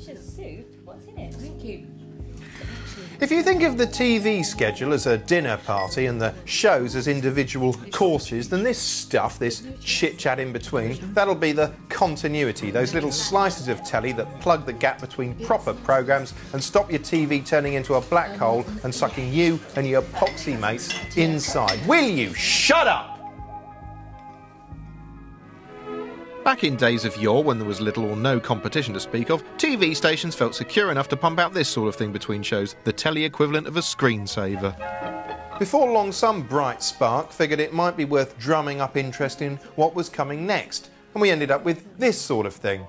delicious soup. What's in it? Thank you. If you think of the TV schedule as a dinner party and the shows as individual courses, then this stuff, this chit-chat in between, that'll be the continuity, those little slices of telly that plug the gap between proper programmes and stop your TV turning into a black hole and sucking you and your poxy mates inside. Will you shut up? Back in days of yore, when there was little or no competition to speak of, TV stations felt secure enough to pump out this sort of thing between shows, the telly equivalent of a screensaver. Before long, some bright spark figured it might be worth drumming up interest in what was coming next, and we ended up with this sort of thing.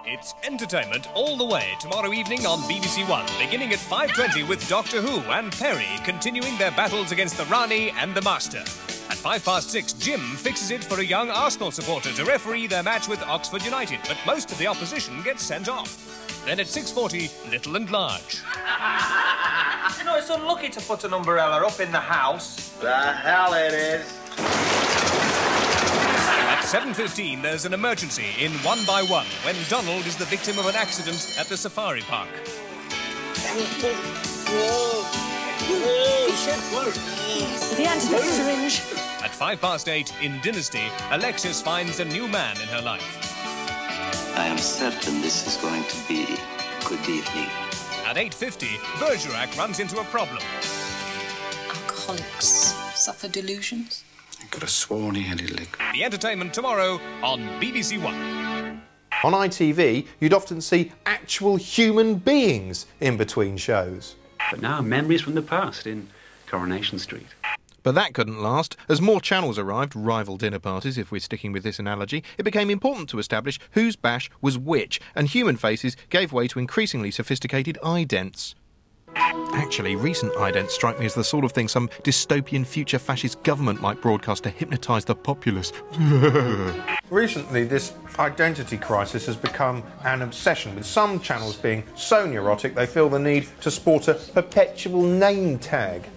It's entertainment all the way tomorrow evening on BBC One, beginning at 5:20 with Doctor Who and Perry continuing their battles against the Rani and the Master. At 6:05, Jim fixes it for a young Arsenal supporter to referee their match with Oxford United, but most of the opposition gets sent off. Then at 6:40, Little and Large. You know, it's unlucky to put an umbrella up in the house. The hell it is. At 7:15, there's an emergency in 1 by 1 when Donald is the victim of an accident at the safari park. The antidote syringe. At 8:05 in Dynasty, Alexis finds a new man in her life. I am certain this is going to be a good evening. At 8:50, Bergerac runs into a problem. Alcoholics suffer delusions. I could have sworn he had a lick. The entertainment tomorrow on BBC One. On ITV, you'd often see actual human beings in between shows. But now, memories from the past in Coronation Street. But that couldn't last. As more channels arrived, rival dinner parties if we're sticking with this analogy, it became important to establish whose bash was which, and human faces gave way to increasingly sophisticated idents. Actually, recent idents strike me as the sort of thing some dystopian future fascist government might broadcast to hypnotise the populace. Recently, this identity crisis has become an obsession, with some channels being so neurotic they feel the need to sport a perpetual name tag.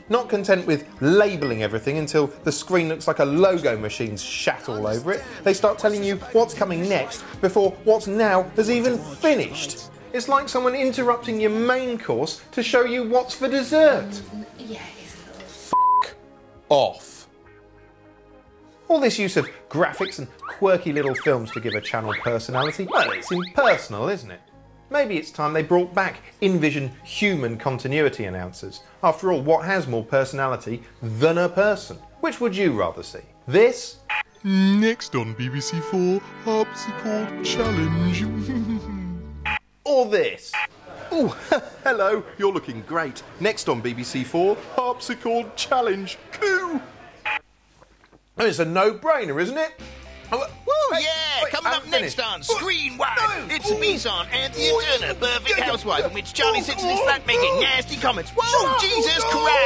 Not content with labelling everything until the screen looks like a logo machine's shat all over it, they start telling you what's coming next before what's now has even finished. It's like someone interrupting your main course to show you what's for dessert. F*** off. All this use of graphics and quirky little films to give a channel personality, well, it's impersonal, isn't it? Maybe it's time they brought back in-vision human continuity announcers. After all, what has more personality than a person? Which would you rather see? This? Next on BBC4, Harpsichord Challenge. Or this? Oh, hello, you're looking great. Next on BBC4, Harpsichord Challenge. Coo! It's a no-brainer, isn't it? Woo, yeah! Coming up next on Screen Wide, it's a piece on Anthea Turner, Perfect Housewife, in which Charlie sits in his flat making nasty comments. Whoa, Jesus Christ!